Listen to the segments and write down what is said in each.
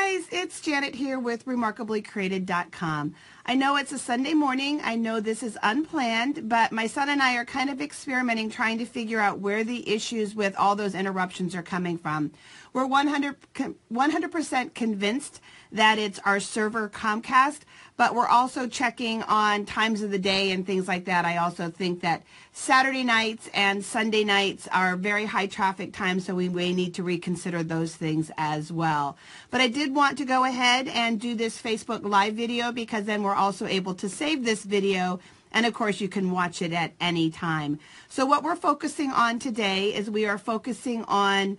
guys, it's Janet here with remarkablycreated.com. I know it's a Sunday morning. I know this is unplanned, but my son and I are kind of experimenting, trying to figure out where the issues with all those interruptions are coming from. We're 100% convinced that it's our server Comcast, but we're also checking on times of the day and things like that. I also think that Saturday nights and Sunday nights are very high traffic times, so we may need to reconsider those things as well. But I did want to go ahead and do this Facebook Live video because then we're also able to save this video, and of course you can watch it at any time. So what we're focusing on today is we are focusing on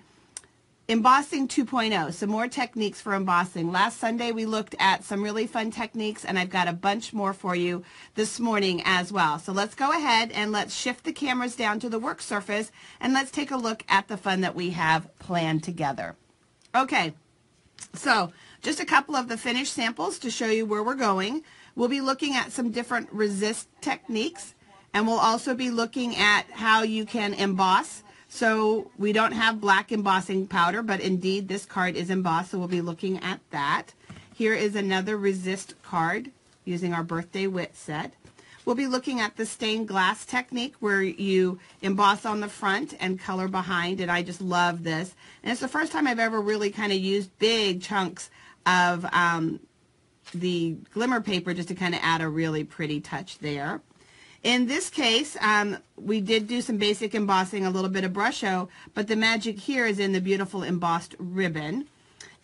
Embossing 2.0, some more techniques for embossing. Last Sunday we looked at some really fun techniques, and I've got a bunch more for you this morning as well. So let's go ahead and let's shift the cameras down to the work surface, and let's take a look at the fun that we have planned together. Okay, so just a couple of the finished samples to show you where we're going. We'll be looking at some different resist techniques, and we'll also be looking at how you can emboss. So we don't have black embossing powder, but indeed this card is embossed, so we'll be looking at that. Here is another resist card using our birthday wit set. We'll be looking at the stained glass technique where you emboss on the front and color behind, and I just love this. And it's the first time I've ever really kind of used big chunks of the glimmer paper just to kind of add a really pretty touch there. In this case, we did do some basic embossing, a little bit of brush show, but the magic here is in the beautiful embossed ribbon.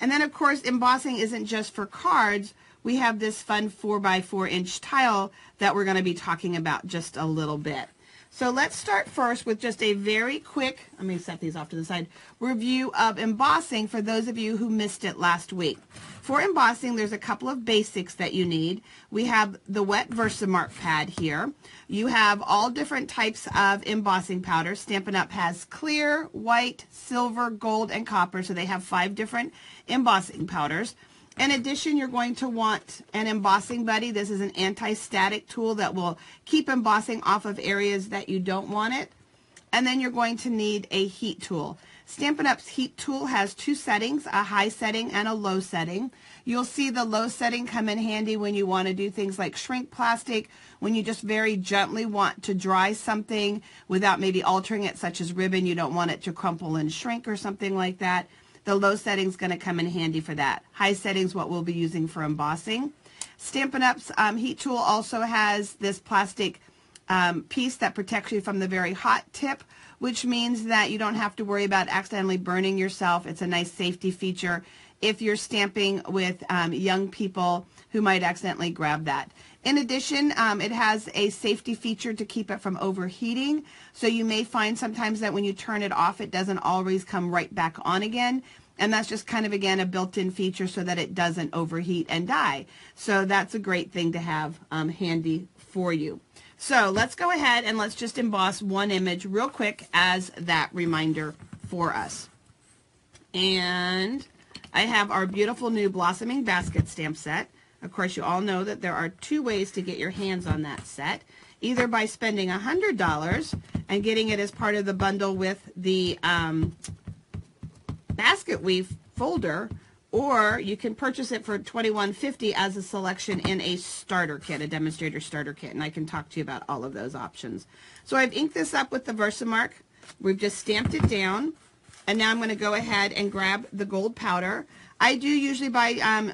And then, of course, embossing isn't just for cards. We have this fun 4x4 inch tile that we're going to be talking about just a little bit. So let's start first with just a very quick, let me set these off to the side, review of embossing for those of you who missed it last week. For embossing, there's a couple of basics that you need. We have the wet Versamark pad here. You have all different types of embossing powder. Stampin' Up! Has clear, white, silver, gold, and copper, so they have 5 different embossing powders. In addition, you're going to want an embossing buddy. This is an anti-static tool that will keep embossing off of areas that you don't want it. And then you're going to need a heat tool. Stampin' Up's heat tool has 2 settings, a high setting and a low setting. You'll see the low setting come in handy when you want to do things like shrink plastic, when you just very gently want to dry something without maybe altering it, such as ribbon. You don't want it to crumple and shrink or something like that. The low setting is going to come in handy for that. High setting is what we'll be using for embossing. Stampin' Up's heat tool also has this plastic piece that protects you from the very hot tip, which means that you don't have to worry about accidentally burning yourself. It's a nice safety feature if you're stamping with young people who might accidentally grab that. In addition, it has a safety feature to keep it from overheating. So you may find sometimes that when you turn it off, it doesn't always come right back on again. And that's just kind of, again, a built-in feature so that it doesn't overheat and die. So that's a great thing to have handy for you. So let's go ahead and let's just emboss one image real quick as that reminder for us. And I have our beautiful new Blossoming Basket stamp set. Of course, you all know that there are 2 ways to get your hands on that set. Either by spending $100 and getting it as part of the bundle with the basket weave folder, or you can purchase it for $21.50 as a selection in a starter kit, a demonstrator starter kit, and I can talk to you about all of those options. So I've inked this up with the Versamark. We've just stamped it down, and now I'm going to go ahead and grab the gold powder. I do usually buy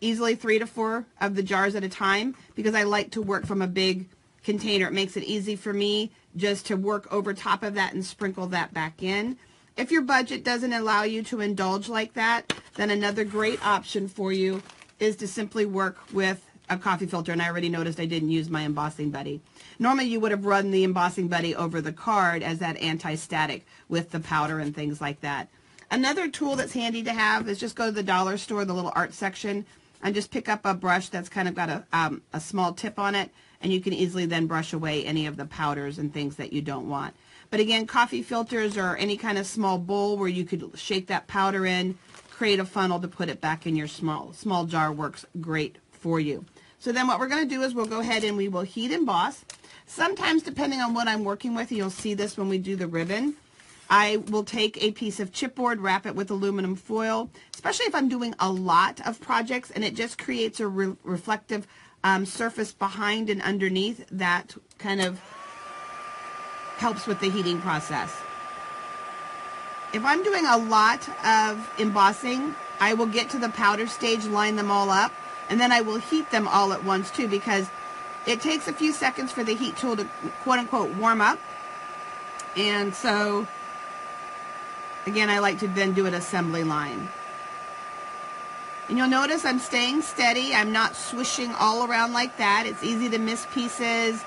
easily 3 to 4 of the jars at a time because I like to work from a big container. It makes it easy for me just to work over top of that and sprinkle that back in. If your budget doesn't allow you to indulge like that, then another great option for you is to simply work with a coffee filter, and I already noticed I didn't use my embossing buddy. Normally you would have run the embossing buddy over the card as that anti-static with the powder and things like that. Another tool that's handy to have is just go to the dollar store, the little art section, and just pick up a brush that's kind of got a small tip on it, and you can easily then brush away any of the powders and things that you don't want. But again, coffee filters or any kind of small bowl where you could shake that powder in, create a funnel to put it back in your small jar works great for you. So then what we're going to do is we'll go ahead and we will heat emboss. Sometimes, depending on what I'm working with, you'll see this when we do the ribbon. I will take a piece of chipboard, wrap it with aluminum foil, especially if I'm doing a lot of projects, and it just creates a reflective surface behind and underneath that kind of helps with the heating process. If I'm doing a lot of embossing, I will get to the powder stage, line them all up, and then I will heat them all at once too, because it takes a few seconds for the heat tool to quote-unquote warm up. And so again, I like to then do an assembly line. And you'll notice I'm staying steady. I'm not swishing all around like that. It's easy to miss pieces.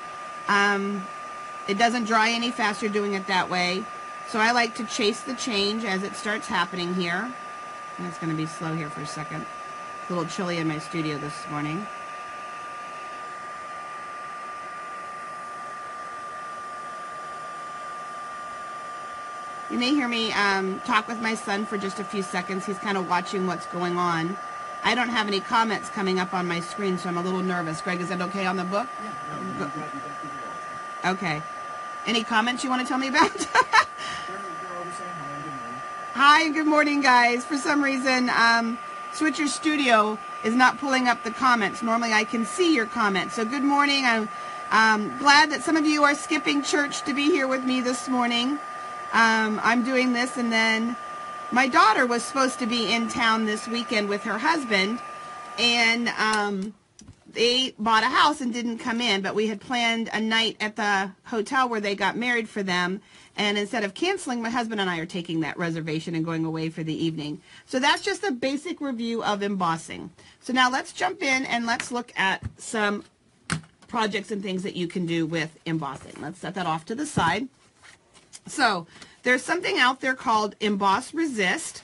It doesn't dry any faster doing it that way. So I like to chase the change as it starts happening here. And it's going to be slow here for a second. It's a little chilly in my studio this morning. You may hear me talk with my son for just a few seconds. He's kind of watching what's going on. I don't have any comments coming up on my screen, so I'm a little nervous. Greg, is that okay on the book? Yeah. No, okay. Any comments you want to tell me about? they're all the same. Hi, and good morning, guys. For some reason, Switcher Studio is not pulling up the comments. Normally, I can see your comments. So good morning. I'm glad that some of you are skipping church to be here with me this morning. I'm doing this, and then my daughter was supposed to be in town this weekend with her husband, and they bought a house and didn't come in, but we had planned a night at the hotel where they got married for them, and instead of canceling, my husband and I are taking that reservation and going away for the evening. So that's just a basic review of embossing. So now let's jump in and let's look at some projects and things that you can do with embossing. Let's set that off to the side. So there's something out there called Emboss Resist,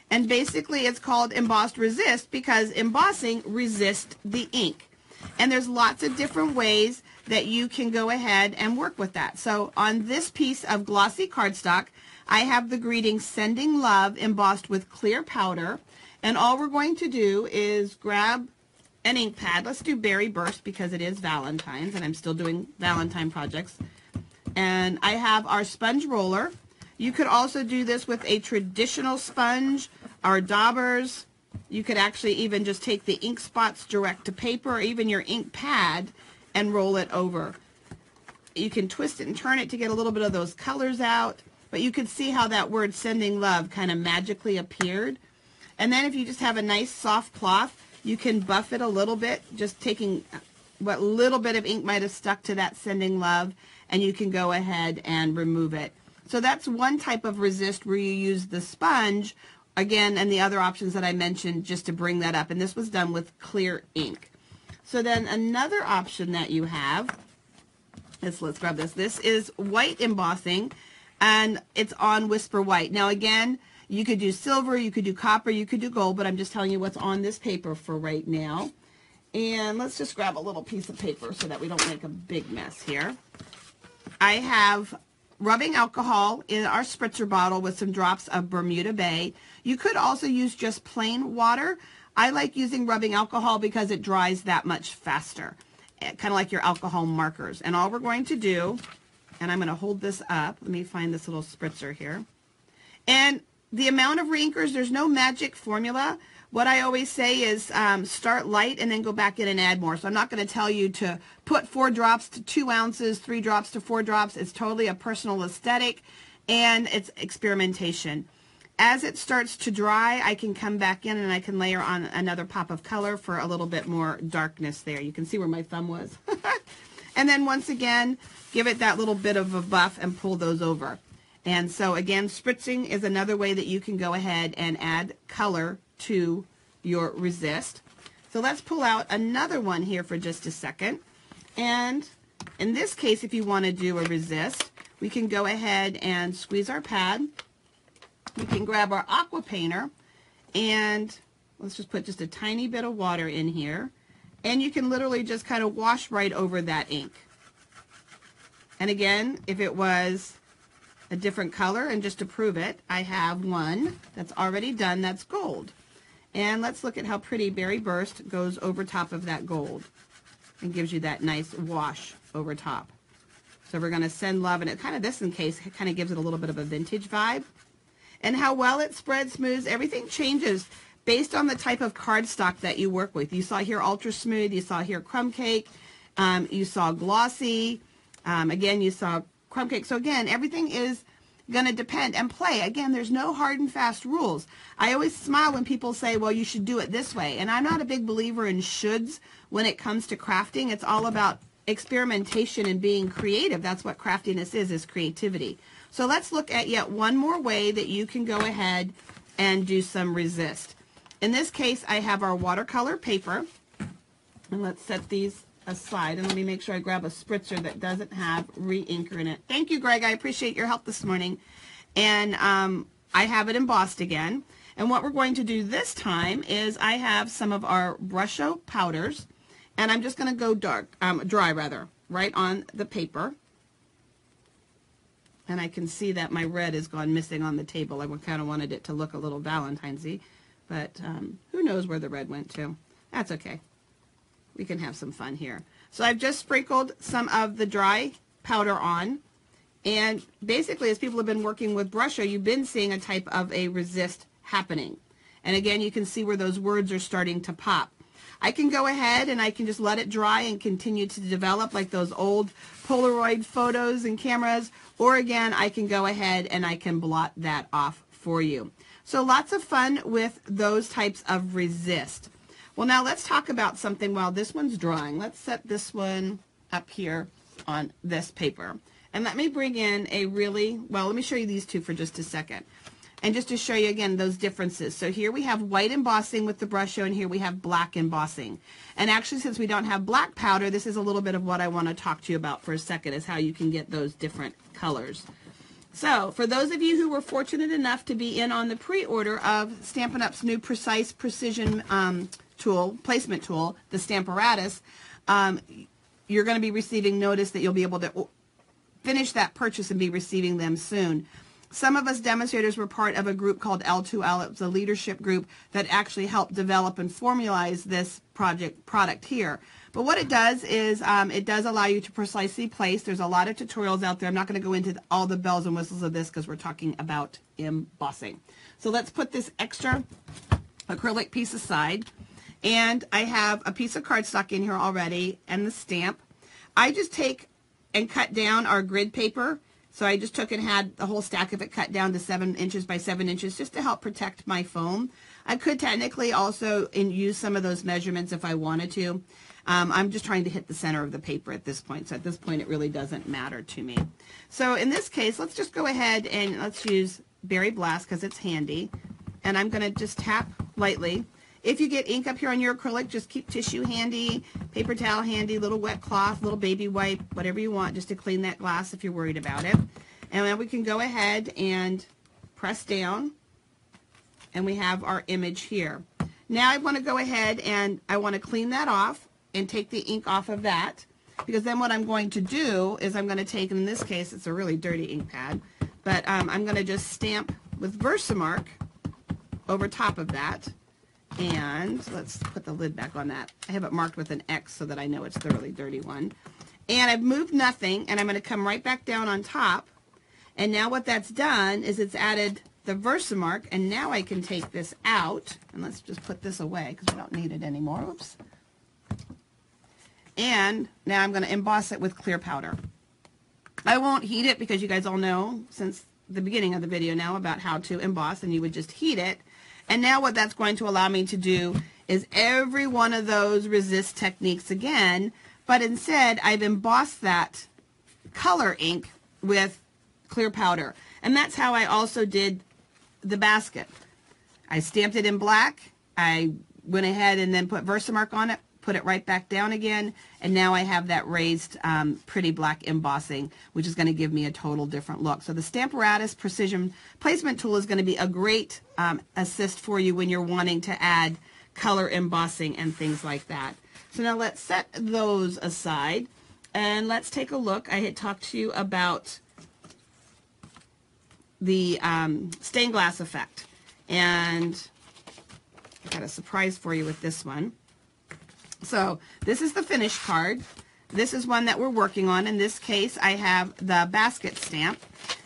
and basically it's called Embossed Resist because embossing resists the ink. And there's lots of different ways that you can go ahead and work with that. So on this piece of glossy cardstock, I have the greeting "Sending Love" embossed with clear powder, and all we're going to do is grab an ink pad. Let's do Berry Burst because it is Valentine's and I'm still doing Valentine projects. And I have our sponge roller. You could also do this with a traditional sponge, our daubers. You could actually even just take the ink spots direct to paper, or even your ink pad, and roll it over. You can twist it and turn it to get a little bit of those colors out, but you can see how that word "sending love" kind of magically appeared. And then if you just have a nice soft cloth, you can buff it a little bit, just taking what little bit of ink might have stuck to that "sending love," and you can go ahead and remove it. So that's one type of resist where you use the sponge, again, and the other options that I mentioned just to bring that up. And this was done with clear ink. So then another option that you have is, let's grab this. This is white embossing, and it's on Whisper White. Now again, you could do silver, you could do copper, you could do gold, but I'm just telling you what's on this paper for right now. And let's just grab a little piece of paper so that we don't make a big mess here. I have rubbing alcohol in our spritzer bottle with some drops of Bermuda Bay. You could also use just plain water. I like using rubbing alcohol because it dries that much faster, kind of like your alcohol markers. And all we're going to do, and I'm going to hold this up. Let me find this little spritzer here. And the amount of reinkers, there's no magic formula. What I always say is start light and then go back in and add more. So I'm not going to tell you to put 4 drops to 2 ounces, 3 drops to 4 drops. It's totally a personal aesthetic, and it's experimentation. As it starts to dry, I can come back in and I can layer on another pop of color for a little bit more darkness there. You can see where my thumb was. And then once again, give it that little bit of a buff and pull those over. And so again, spritzing is another way that you can go ahead and add color to your resist. So let's pull out another one here for just a second. And in this case, if you want to do a resist, we can go ahead and squeeze our pad. We can grab our aqua painter, and let's just put just a tiny bit of water in here. And you can literally just kind of wash right over that ink. And again, if it was a different color, and just to prove it, I have one that's already done that's gold. And let's look at how pretty Berry Burst goes over top of that gold and gives you that nice wash over top. So we're going to send love, and it kind of, this in case, it kind of gives it a little bit of a vintage vibe. And how well it spreads, smooths, everything changes based on the type of cardstock that you work with. You saw here ultra smooth, you saw here crumb cake, you saw glossy, again you saw crumb cake. So again, everything is going to depend and play. Again, there's no hard and fast rules. I always smile when people say, well, you should do it this way. And I'm not a big believer in shoulds when it comes to crafting. It's all about experimentation and being creative. That's what craftiness is creativity. So let's look at yet one more way that you can go ahead and do some resist. In this case, I have our watercolor paper. And let's set these aside. And let me make sure I grab a spritzer that doesn't have re-inker in it. Thank you, Greg. I appreciate your help this morning. And I have it embossed again. And what we're going to do this time is I have some of our Brusho powders. And I'm just going to go dry right on the paper. And I can see that my red has gone missing on the table. I kind of wanted it to look a little Valentine's-y. But who knows where the red went to. That's okay. We can have some fun here. So I've just sprinkled some of the dry powder on. And basically, as people have been working with Brusho, you've been seeing a type of a resist happening. And again, you can see where those words are starting to pop. I can go ahead and I can just let it dry and continue to develop like those old Polaroid photos and cameras. Or again, I can go ahead and I can blot that off for you. So lots of fun with those types of resist. Well, now let's talk about something while this one's drying. Let's set this one up here on this paper. And let me bring in a really, well, let me show you these two for just a second. And just to show you again those differences. So here we have white embossing with the Brusho, and here we have black embossing. And actually, since we don't have black powder, this is a little bit of what I want to talk to you about for a second, is how you can get those different colors. So for those of you who were fortunate enough to be in on the pre-order of Stampin' Up's new Precise Precision placement tool, the Stamparatus, you're going to be receiving notice that you'll be able to finish that purchase and be receiving them soon. Some of us demonstrators were part of a group called L2L. It was a leadership group that actually helped develop and formalize this product here. But what it does is it does allow you to precisely place. There's a lot of tutorials out there. I'm not going to go into all the bells and whistles of this because we're talking about embossing. So let's put this extra acrylic piece aside. And I have a piece of cardstock in here already and the stamp. I just take and cut down our grid paper. So I just took and had the whole stack of it cut down to 7 inches by 7 inches just to help protect my foam. I could technically also use some of those measurements if I wanted to. I'm just trying to hit the center of the paper at this point. So at this point, it really doesn't matter to me. So in this case, let's just go ahead and let's use Berry Blast because it's handy. And I'm going to just tap lightly. If you get ink up here on your acrylic, just keep tissue handy, paper towel handy, little wet cloth, little baby wipe, whatever you want just to clean that glass if you're worried about it. And then we can go ahead and press down, and we have our image here. Now I want to go ahead and I want to clean that off and take the ink off of that, because then what I'm going to do is I'm going to take, in this case it's a really dirty ink pad, but I'm going to just stamp with Versamark over top of that. And let's put the lid back on that. I have it marked with an X so that I know it's the really dirty one. And I've moved nothing, and I'm going to come right back down on top. And now what that's done is it's added the Versamark, and now I can take this out. And let's just put this away because we don't need it anymore. Oops. And now I'm going to emboss it with clear powder. I won't heat it because you guys all know since the beginning of the video now about how to emboss, and you would just heat it. And now what that's going to allow me to do is every one of those resist techniques again, but instead I've embossed that color ink with clear powder. And that's how I also did the basket. I stamped it in black. I went ahead and then put Versamark on it, put it right back down again, and now I have that raised pretty black embossing, which is going to give me a total different look. So the Stamparatus Precision Placement Tool is going to be a great assist for you when you're wanting to add color embossing and things like that. So now let's set those aside, and let's take a look. I had talked to you about the stained glass effect, and I got a surprise for you with this one. So this is the finished card. This is one that we're working on. In this case, I have the basket stamp.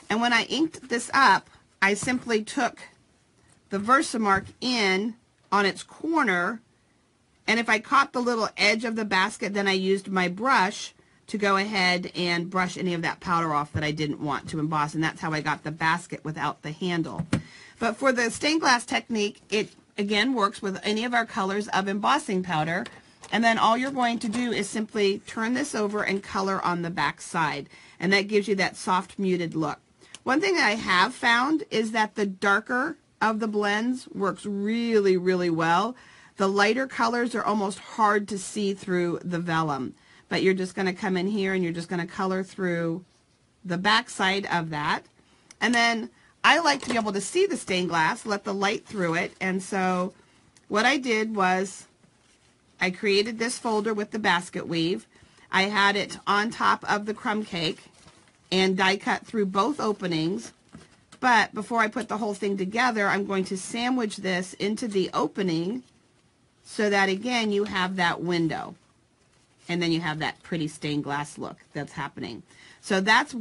And when I inked this up, I simply took the Versamark in on its corner, and if I caught the little edge of the basket, then I used my brush to go ahead and brush any of that powder off that I didn't want to emboss, and that's how I got the basket without the handle. But for the stained glass technique, it again works with any of our colors of embossing powder, and then all you're going to do is simply turn this over and color on the back side, and that gives you that soft muted look. One thing that I have found is that the darker of the blends works really, really well. The lighter colors are almost hard to see through the vellum, but you're just going to come in here and you're just going to color through the back side of that. And then I like to be able to see the stained glass, let the light through it, and so what I did was I created this folder with the basket weave. I had it on top of the crumb cake and die cut through both openings, but before I put the whole thing together, I'm going to sandwich this into the opening so that again you have that window, and then you have that pretty stained glass look that's happening. So that's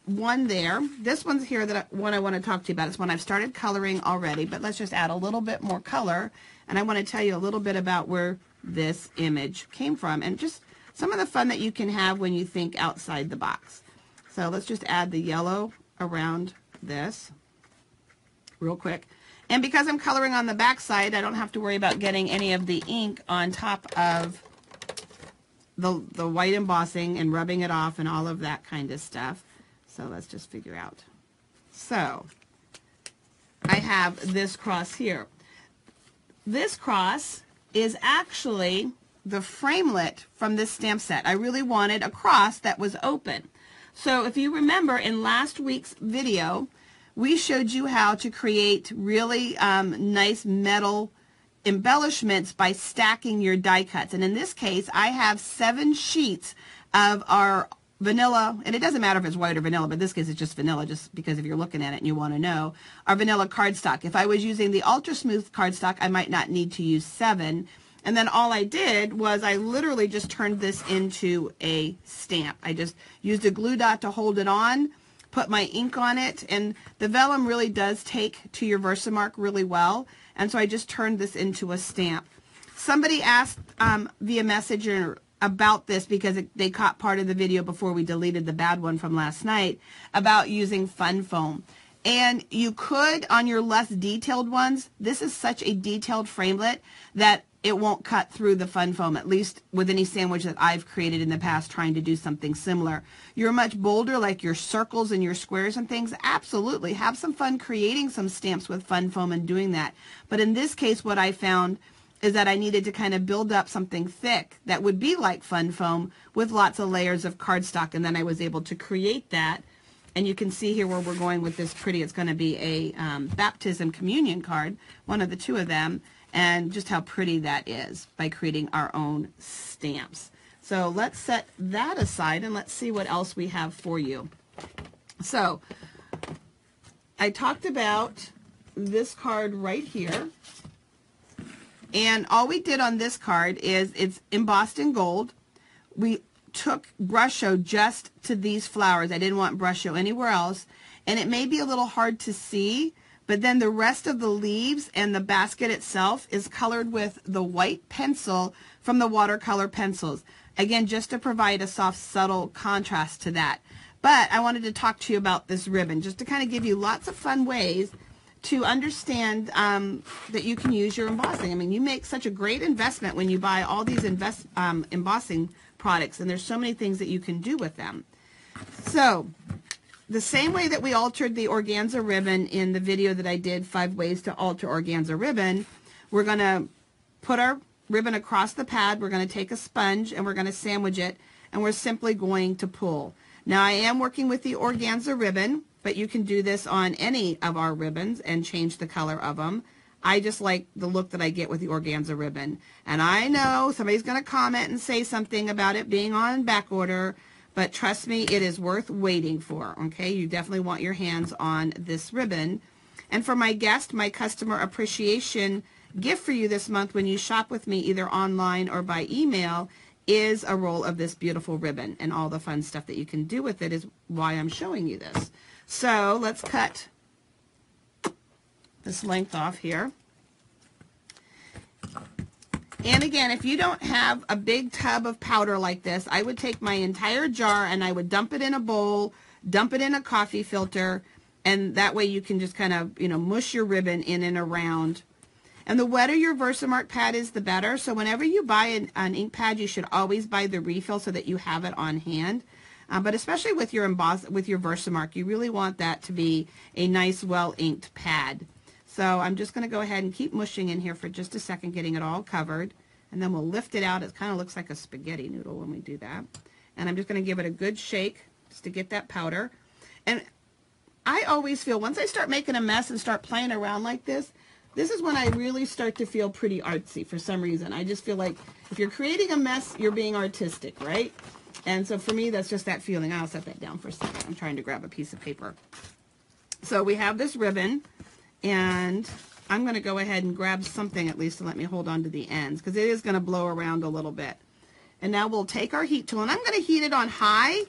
one there. This one's here, that one I want to talk to you about. It's one I've started coloring already, but let's just add a little bit more color, and I want to tell you a little bit about where this image came from and just some of the fun that you can have when you think outside the box. So let's just add the yellow around this real quick. And because I'm coloring on the back side, I don't have to worry about getting any of the ink on top of the white embossing and rubbing it off and all of that kind of stuff. So let's just figure out. So I have this cross here. This cross is actually the framelit from this stamp set. I really wanted a cross that was open. So if you remember in last week's video, we showed you how to create really nice metal embellishments by stacking your die cuts. And in this case, I have 7 sheets of our vanilla, and it doesn't matter if it's white or vanilla, but in this case it's just vanilla, just because if you're looking at it and you want to know, our vanilla cardstock. If I was using the ultra smooth cardstock, I might not need to use 7. And then all I did was I literally just turned this into a stamp. I just used a glue dot to hold it on, put my ink on it, and the vellum really does take to your Versamark really well, and so I just turned this into a stamp. Somebody asked via Messenger about this because they caught part of the video before we deleted the bad one from last night about using fun foam. And you could on your less detailed ones. This is such a detailed framelit that it won't cut through the fun foam, at least with any sandwich that I've created in the past trying to do something similar. You're much bolder, like your circles and your squares and things. Absolutely. Have some fun creating some stamps with fun foam and doing that. But in this case, what I found is that I needed to kind of build up something thick that would be like fun foam with lots of layers of cardstock, and then I was able to create that. And you can see here where we're going with this pretty. It's going to be a baptism communion card, one of the 2 of them, and just how pretty that is by creating our own stamps. So let's set that aside and let's see what else we have for you. So I talked about this card right here, and all we did on this card is it's embossed in gold. We took brush show just to these flowers. I didn't want brush show anywhere else, and it may be a little hard to see, but then the rest of the leaves and the basket itself is colored with the white pencil from the watercolor pencils. Again, just to provide a soft, subtle contrast to that. But I wanted to talk to you about this ribbon, just to kind of give you lots of fun ways to understand that you can use your embossing. I mean, you make such a great investment when you buy all these embossing products, and there's so many things that you can do with them. So the same way that we altered the organza ribbon in the video that I did, 5 ways to alter organza ribbon, we're going to put our ribbon across the pad. We're going to take a sponge and we're going to sandwich it, and we're simply going to pull. Now I am working with the organza ribbon, but you can do this on any of our ribbons and change the color of them. I just like the look that I get with the organza ribbon. And I know somebody's going to comment and say something about it being on back order, but trust me, it is worth waiting for, okay? You definitely want your hands on this ribbon. And for my guest, my customer appreciation gift for you this month when you shop with me either online or by email is a roll of this beautiful ribbon, and all the fun stuff that you can do with it is why I'm showing you this. So let's cut this length off here. And again, if you don't have a big tub of powder like this, I would take my entire jar and I would dump it in a bowl, dump it in a coffee filter, and that way you can just kind of, you know, mush your ribbon in and around. And the wetter your Versamark pad is, the better. So whenever you buy an ink pad, you should always buy the refill so that you have it on hand. But especially with your Versamark, you really want that to be a nice, well-inked pad. So I'm just going to go ahead and keep mushing in here for just a second, getting it all covered. And then we'll lift it out. It kind of looks like a spaghetti noodle when we do that. And I'm just going to give it a good shake just to get that powder. And I always feel once I start making a mess and start playing around like this is when I really start to feel pretty artsy for some reason. I just feel like if you're creating a mess, you're being artistic, right? And so for me, that's just that feeling. I'll set that down for a second. I'm trying to grab a piece of paper. So we have this ribbon, and I'm going to go ahead and grab something at least to let me hold on to the ends, because it is going to blow around a little bit. And now we'll take our heat tool, and I'm going to heat it on high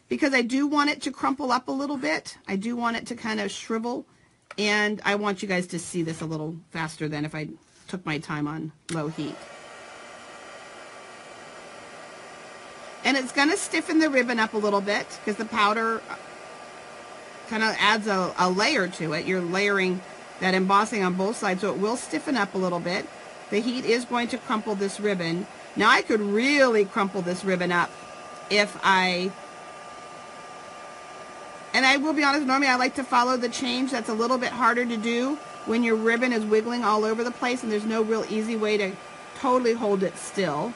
because I do want it to crumple up a little bit. I do want it to kind of shrivel, and I want you guys to see this a little faster than if I took my time on low heat. And it's going to stiffen the ribbon up a little bit because the powder kind of adds a layer to it. You're layering that embossing on both sides, so it will stiffen up a little bit. The heat is going to crumple this ribbon. Now I could really crumple this ribbon up if and I will be honest, normally I like to follow the change. That's a little bit harder to do when your ribbon is wiggling all over the place and there's no real easy way to totally hold it still.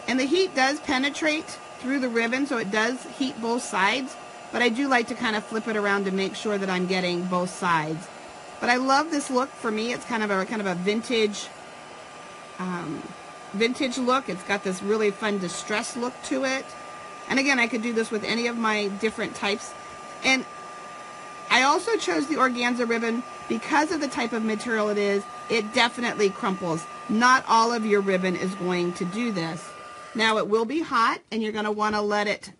And the heat does penetrate through the ribbon, so it does heat both sides, but I do like to kind of flip it around to make sure that I'm getting both sides. But I love this look. For me, it's kind of a vintage look. It's got this really fun distressed look to it. And again, I could do this with any of my different types. And I also chose the organza ribbon because of the type of material it is. It definitely crumples. Not all of your ribbon is going to do this. Now it will be hot, and you're going to want to let it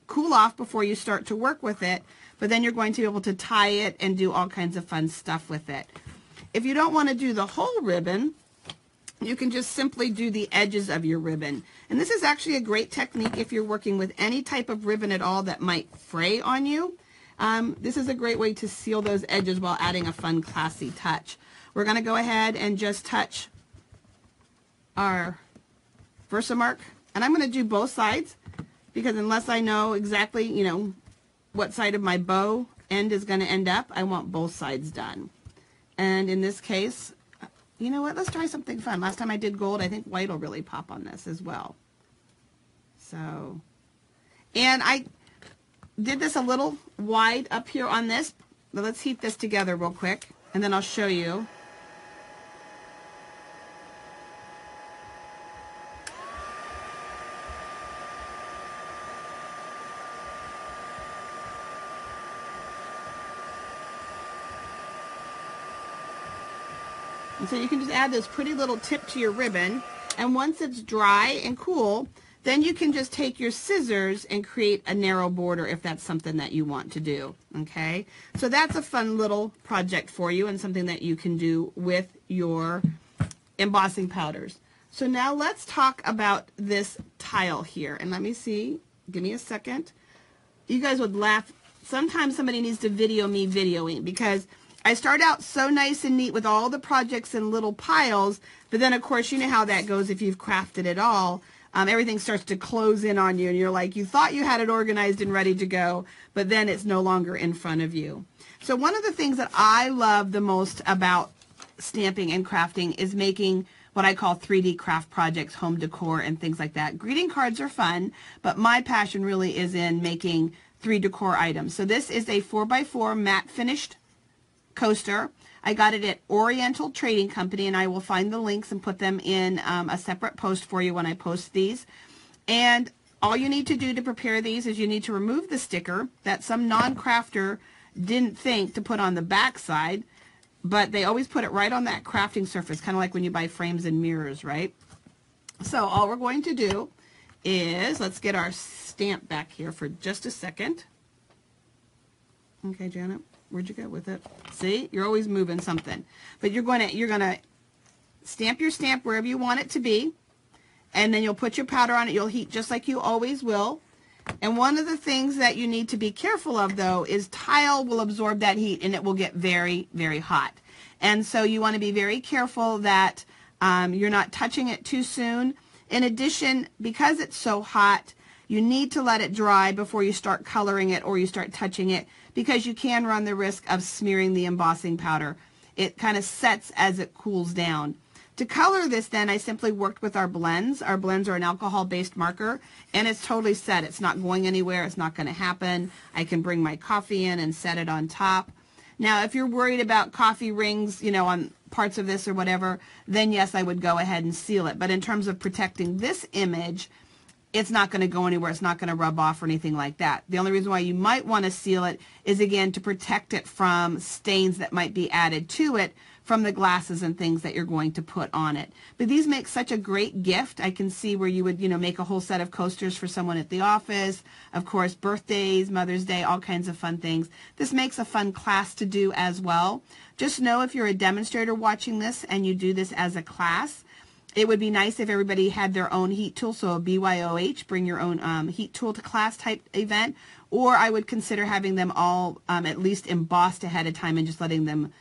cool off before you start to work with it, but then you're going to be able to tie it and do all kinds of fun stuff with it. If you don't want to do the whole ribbon, you can just simply do the edges of your ribbon. And this is actually a great technique if you're working with any type of ribbon at all that might fray on you. This is a great way to seal those edges while adding a fun, classy touch. We're going to go ahead and just touch our Versamark. And I'm going to do both sides because unless I know exactly, you know, what side of my bow end is going to end up, I want both sides done. And in this case, you know what, let's try something fun. Last time I did gold, I think white will really pop on this as well. So, and I did this a little wide up here on this, but let's heat this together real quick, and then I'll show you. And so you can just add this pretty little tip to your ribbon, and once it's dry and cool, then you can just take your scissors and create a narrow border if that's something that you want to do, okay? So that's a fun little project for you and something that you can do with your embossing powders. So now let's talk about this tile here, and let me see, give me a second. You guys would laugh. Sometimes somebody needs to video me videoing because I start out so nice and neat with all the projects in little piles, but then of course you know how that goes if you've crafted it all. Everything starts to close in on you and you're like, you thought you had it organized and ready to go, but then it's no longer in front of you. So one of the things that I love the most about stamping and crafting is making what I call 3D craft projects, home decor and things like that. Greeting cards are fun, but my passion really is in making 3D decor items. So this is a 4x4 matte finished coaster. I got it at Oriental Trading Company, and I will find the links and put them in a separate post for you when I post these. And all you need to do to prepare these is you need to remove the sticker that some non-crafter didn't think to put on the back side, but they always put it right on that crafting surface, kind of like when you buy frames and mirrors, right? So all we're going to do is, let's get our stamp back here for just a second. Okay, Janet, where'd you go with it? See, you're always moving something. But you're gonna stamp your stamp wherever you want it to be, and then you'll put your powder on it. You'll heat just like you always will. And one of the things that you need to be careful of, though, is tile will absorb that heat and it will get very, very hot. And so you want to be very careful that you're not touching it too soon. In addition, because it's so hot, you need to let it dry before you start coloring it or you start touching it, because you can run the risk of smearing the embossing powder. It kind of sets as it cools down. To color this, then, I simply worked with our blends. Our blends are an alcohol-based marker, and it's totally set. It's not going anywhere. It's not going to happen. I can bring my coffee in and set it on top. Now, if you're worried about coffee rings, you know, on parts of this or whatever, then yes, I would go ahead and seal it. But in terms of protecting this image, it's not going to go anywhere. It's not going to rub off or anything like that. The only reason why you might want to seal it is, again, to protect it from stains that might be added to it from the glasses and things that you're going to put on it. But these make such a great gift. I can see where you would, you know, make a whole set of coasters for someone at the office. Of course, birthdays, Mother's Day, all kinds of fun things. This makes a fun class to do as well. Just know if you're a demonstrator watching this and you do this as a class, it would be nice if everybody had their own heat tool, so a BYOH, bring your own heat tool to class type event, or I would consider having them all at least embossed ahead of time and just letting them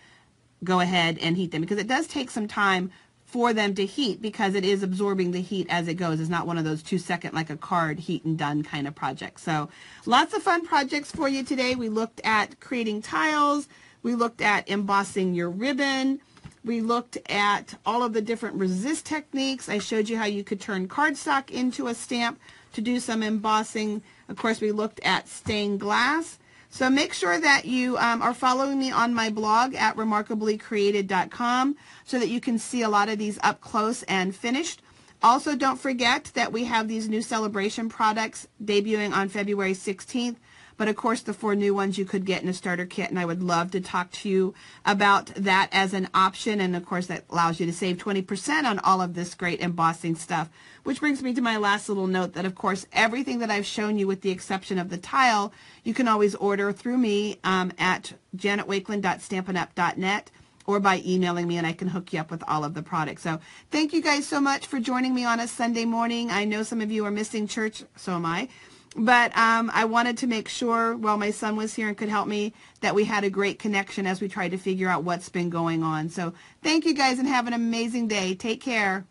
go ahead and heat them, because it does take some time for them to heat because it is absorbing the heat as it goes. It's not one of those 2-second, like a card, heat and done kind of projects. So lots of fun projects for you today. We looked at creating tiles. We looked at embossing your ribbon. We looked at all of the different resist techniques. I showed you how you could turn cardstock into a stamp to do some embossing. Of course, we looked at stained glass. So make sure that you are following me on my blog at remarkablycreated.com so that you can see a lot of these up close and finished. Also, don't forget that we have these new celebration products debuting on February 16th. But of course, the 4 new ones you could get in a starter kit, and I would love to talk to you about that as an option. And of course, that allows you to save 20% on all of this great embossing stuff. Which brings me to my last little note that, of course, everything that I've shown you, with the exception of the tile, you can always order through me at janetwakeland.stampinup.net or by emailing me, and I can hook you up with all of the products. So thank you guys so much for joining me on a Sunday morning. I know some of you are missing church, so am I. But I wanted to make sure, while my son was here and could help me, that we had a great connection as we tried to figure out what's been going on. So thank you guys and have an amazing day. Take care.